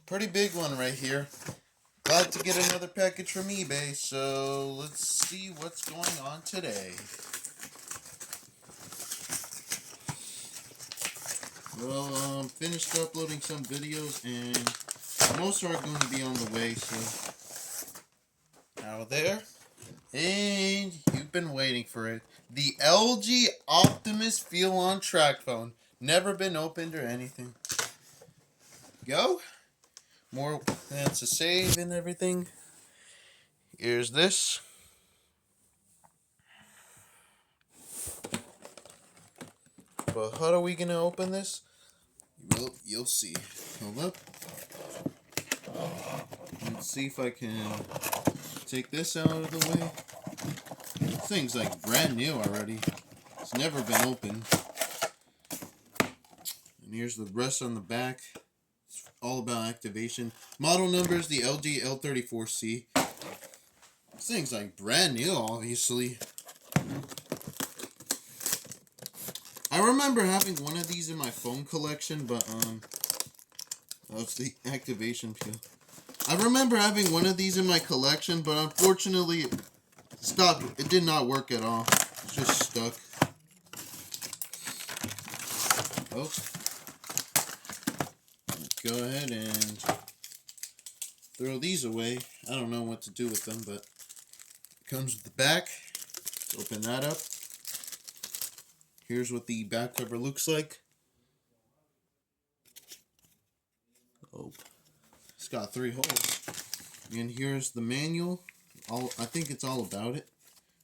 Pretty big one right here. Glad to get another package from eBay, so let's see what's going on today. Well, finished uploading some videos, and most are going to be on the way, so out there. And you've been waiting for it. The LG Optimus Feel-On Track Phone. Never been opened or anything. Go. More that's a save and everything. Here's this. But how are we gonna open this? You'll see. Hold up. Let's see if I can take this out of the way. This thing's like brand new already. It's never been opened. And here's the rest on the back. It's all about activation. Model number is the LG L34C. This thing's like brand new, obviously. I remember having one of these in my phone collection, but that's the activation peel. I remember having one of these in my collection, but unfortunately it stopped. It did not work at all. It's just stuck. Oh. Let's go ahead and throw these away. I don't know what to do with them, but it comes with the back. Let's open that up. Here's what the back cover looks like. Oh, it's got 3 holes. And here's the manual. I think it's all about it.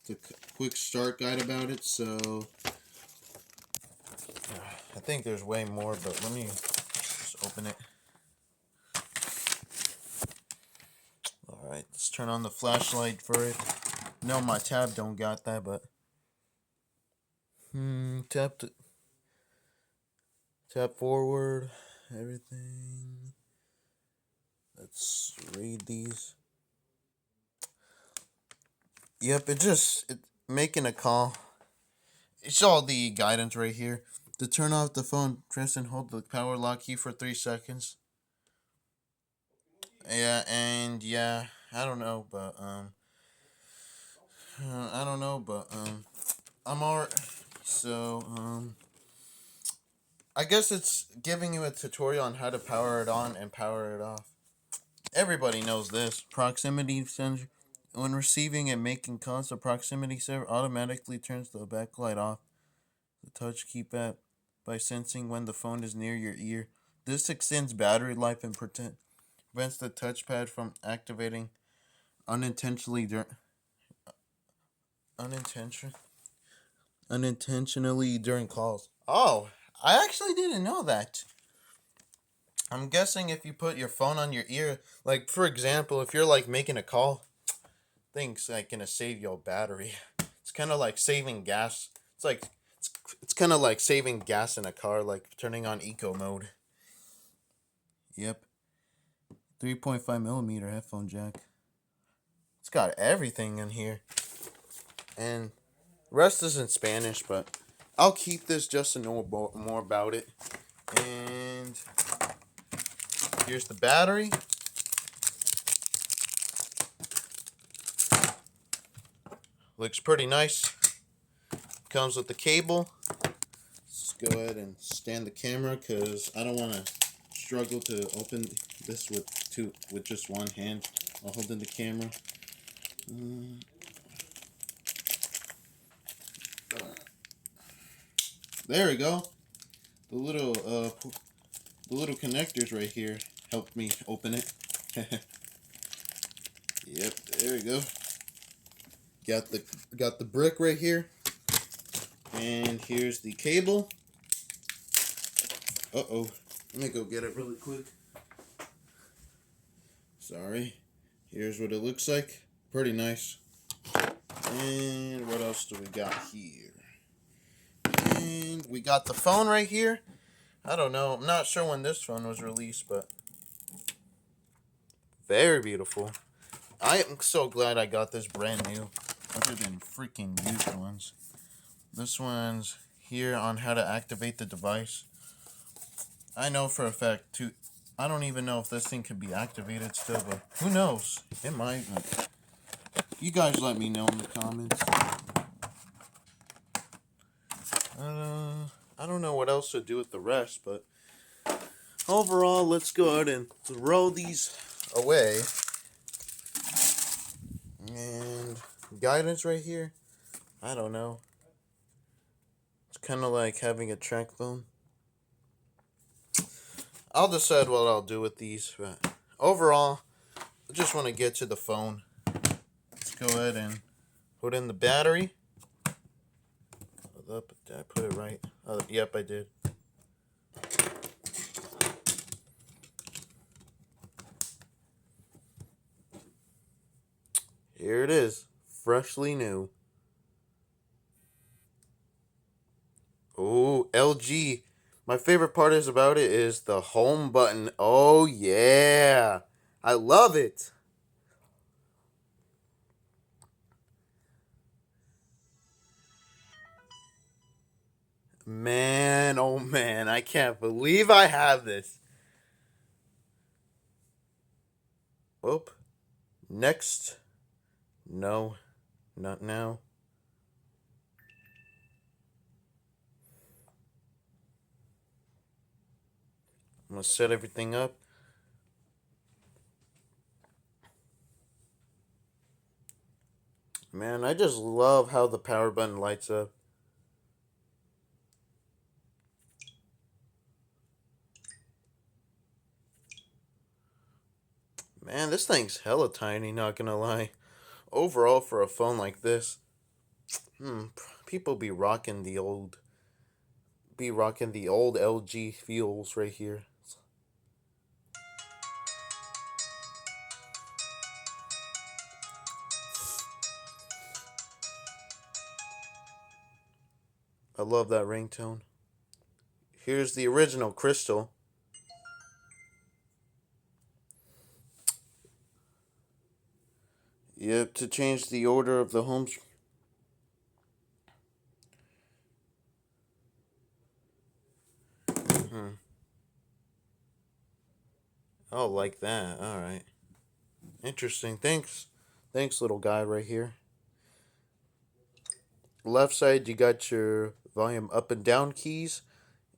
It's a quick start guide about it. So I think there's way more, but let me just open it. All right, let's turn on the flashlight for it. No, my tab don't got that, but tap forward, everything. Let's read these. Yep, it's making a call. It's all the guidance right here. To turn off the phone, press and hold the power lock key for 3 seconds. Yeah, and yeah, I don't know, but I'm alright. So, I guess it's giving you a tutorial on how to power it on and power it off. Everybody knows this. Proximity sensor. When receiving and making calls, the proximity sensor automatically turns the backlight off. The touch keypad by sensing when the phone is near your ear. This extends battery life and prevents the touchpad from activating unintentionally during calls. Oh, I actually didn't know that. I'm guessing if you put your phone on your ear, like for example, if you're like making a call, things like gonna save your battery. It's kind of like saving gas. It's kind of like saving gas in a car, like turning on eco mode. Yep. 3.5 millimeter headphone jack. It's got everything in here. And the rest is in Spanish, but I'll keep this just to know more about it. And here's the battery. Looks pretty nice. Comes with the cable. Let's go ahead and stand the camera because I don't want to struggle to open this with just one hand while holding the camera. There we go. The little connectors right here helped me open it. Yep, there we go. Got the brick right here. And here's the cable. Uh-oh. Let me go get it really quick. Sorry. Here's what it looks like. Pretty nice. And what else do we got here? And we got the phone right here. I don't know. I'm not sure when this phone was released, but very beautiful. I am so glad I got this brand new, other than freaking used ones. This one's here on how to activate the device. I know for a fact I don't even know if this thing can be activated still, but who knows? It might. You guys let me know in the comments. I don't know what else to do with the rest, but overall, let's go ahead and throw these away. And guidance right here, I don't know. It's kind of like having a track phone. I'll decide what I'll do with these, but overall, I just want to get to the phone. Let's go ahead and put in the battery. Did I put it right? Yep, I did. Here it is, freshly new. Oh, LG. My favorite part is about it is the home button. Oh yeah, I love it. Man, oh man, I can't believe I have this. Oop. Next. No, not now. I'm gonna set everything up. Man, I just love how the power button lights up. Man, this thing's hella tiny, not gonna lie. Overall, for a phone like this, people be rocking the old LG feels right here. I love that ringtone. Here's the original crystal. Yep, to change the order of the home. Oh, like that. All right. Interesting. Thanks, little guy right here. Left side, you got your volume up and down keys.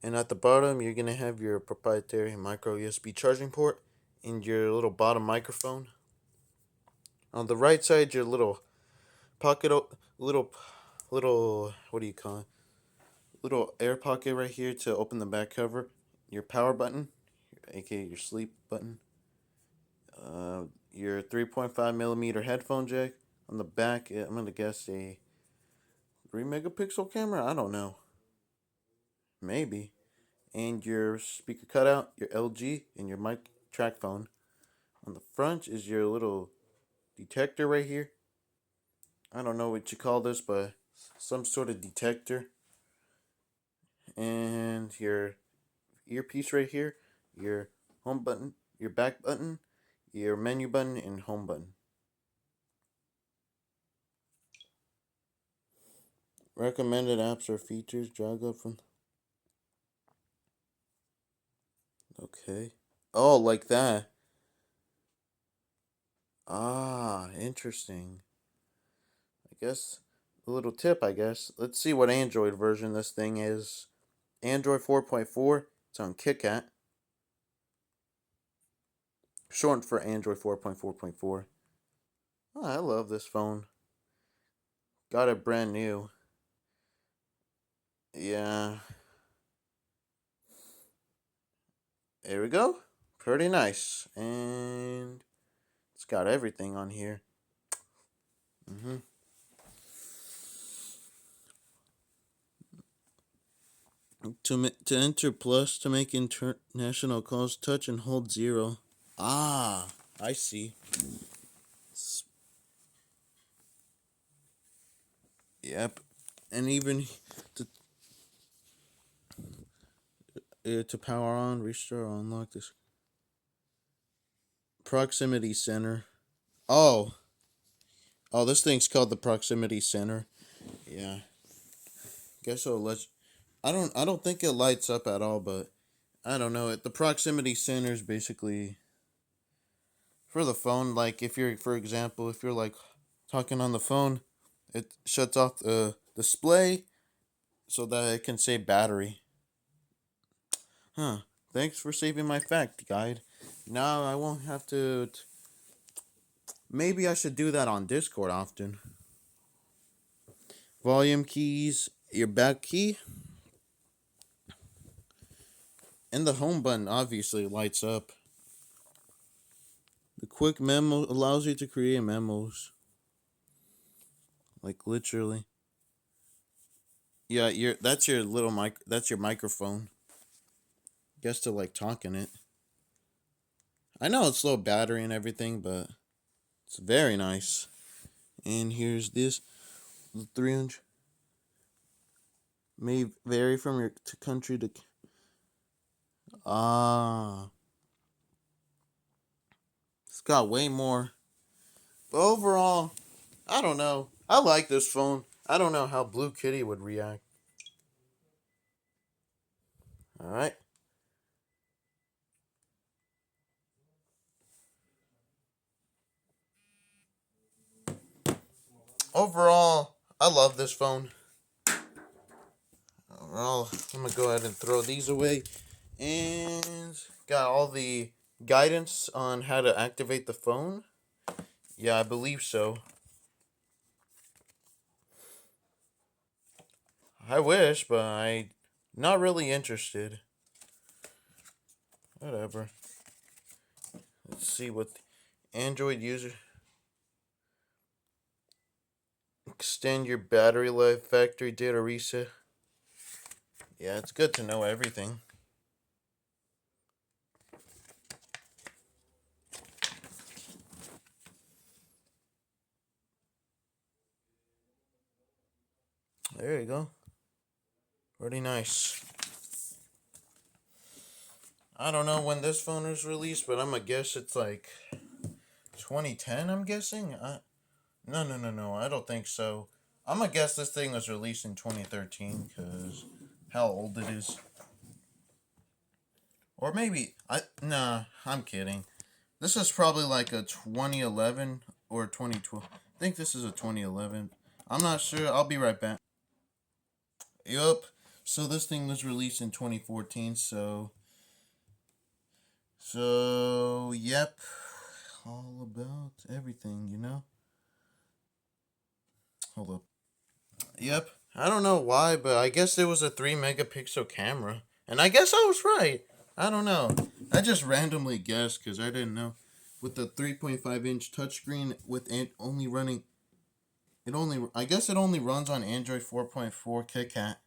And at the bottom, you're going to have your proprietary micro USB charging port and your little bottom microphone. On the right side, your little pocket, little, what do you call it? Little air pocket right here to open the back cover. Your power button, aka your sleep button. Your 3.5 millimeter headphone jack. On the back, I'm going to guess a 3 megapixel camera? I don't know. Maybe. And your speaker cutout, your LG, and your mic track phone. On the front is your little detector right here. I don't know what you call this, but some sort of detector. And your earpiece right here, your home button, your back button, your menu button, and home button. Recommended apps or features, drag up from. Okay. Oh, like that. Ah, interesting. I guess a little tip, I guess. Let's see what Android version this thing is. Android 4.4. It's on KitKat. Short for Android 4.4.4. Oh, I love this phone. Got it brand new. Yeah. There we go. Pretty nice. And it's got everything on here. Mm-hmm. To enter plus to make international calls, touch and hold 0. Ah, I see. Yep, and even to power on, restore, or unlock this proximity center. Oh, this thing's called the proximity center. Yeah, guess I'll let. I don't think it lights up at all, but I don't know it. The proximity center is basically for the phone. Like if you're, for example, if you're like talking on the phone, it shuts off the display so that it can save battery. Huh. Thanks for saving my fact guide. Now I won't have to. Maybe I should do that on Discord often. Volume keys, your back key, and the home button obviously lights up. The quick memo allows you to create memos. Like literally. Yeah, that's your little that's your microphone. Guess to like talk in it. I know it's low battery and everything, but it's very nice. And here's this, the 300. May vary from your country to. Ah, it's got way more. But overall, I don't know. I like this phone. I don't know how Blue Kitty would react. All right. Overall, I love this phone. Well, I'm gonna go ahead and throw these away, and got all the guidance on how to activate the phone. Yeah, I believe so. I wish, but I not really interested. Whatever. Let's see what Android user extend your battery life, factory data reset. Yeah, it's good to know everything. There you go. Pretty nice. I don't know when this phone was released, but I'm gonna guess it's like 2010. I'm guessing. No. I don't think so. I'm gonna guess this thing was released in 2013 because how old it is. Or maybe I nah. I'm kidding. This is probably like a 2011 or 2012. I think this is a 2011. I'm not sure. I'll be right back. Yup. So this thing was released in 2014. Yep. All about everything. Hold up. Yep. I don't know why, but I guess it was a 3 megapixel camera. And I guess I was right. I don't know. I just randomly guessed because I didn't know. With the 3.5-inch touchscreen with only running. I guess it only runs on Android 4.4 KitKat.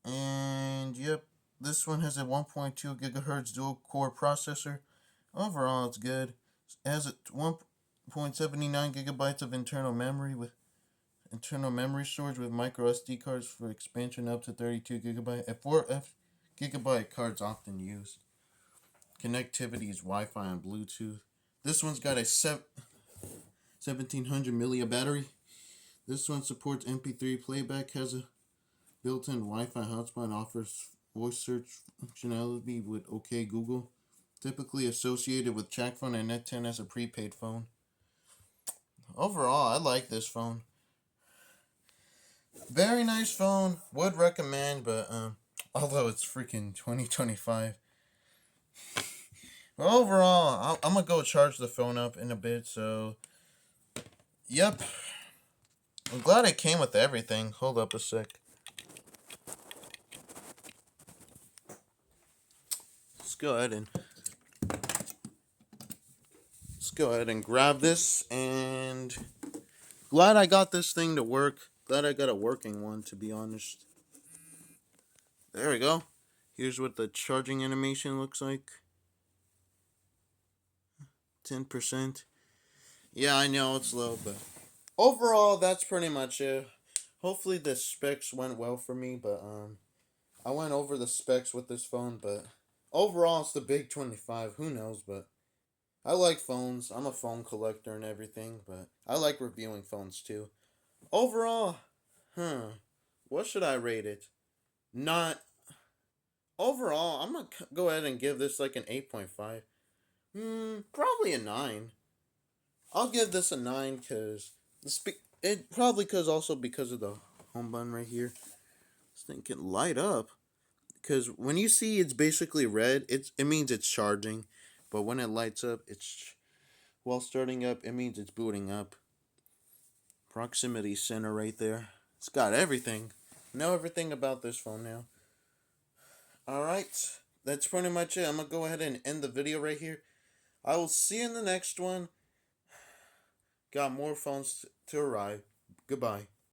And yep, this one has a 1.2 gigahertz dual core processor. Overall, it's good. It has a 1.79 gigabytes of internal memory storage with micro SD cards for expansion up to 32 gigabyte. And 4F gigabyte cards often used. Connectivity is Wi-Fi and Bluetooth. This one's got a 1700 milliamp battery. This one supports MP3 playback, has a built-in Wi-Fi hotspot, and offers voice search functionality with OK Google. Typically associated with TracFone and Net10 as a prepaid phone. Overall, I like this phone. Very nice phone. Would recommend, but although it's freaking 2025. But overall, I'm gonna go charge the phone up in a bit. So, yep. I'm glad it came with everything. Hold up a sec. Let's go ahead and grab this, and glad I got this thing to work. Glad I got a working one, to be honest. There we go. Here's what the charging animation looks like. 10%. Yeah, I know it's low, but overall, that's pretty much it. Hopefully the specs went well for me, but I went over the specs with this phone, but overall it's the big 25. Who knows, but I like phones. I'm a phone collector and everything, but I like reviewing phones too. Overall, what should I rate it? Not overall, I'm gonna go ahead and give this like an 8.5. Probably a 9. I'll give this a 9 because it probably because of the home button right here. This thing can light up because when you see it's basically red, it means it's charging, but when it lights up, it's while starting up, it means it's booting up. Proximity center right there. It's got everything. Know everything about this phone now. Alright, that's pretty much it. I'm going to go ahead and end the video right here. I will see you in the next one. Got more phones to arrive. Goodbye.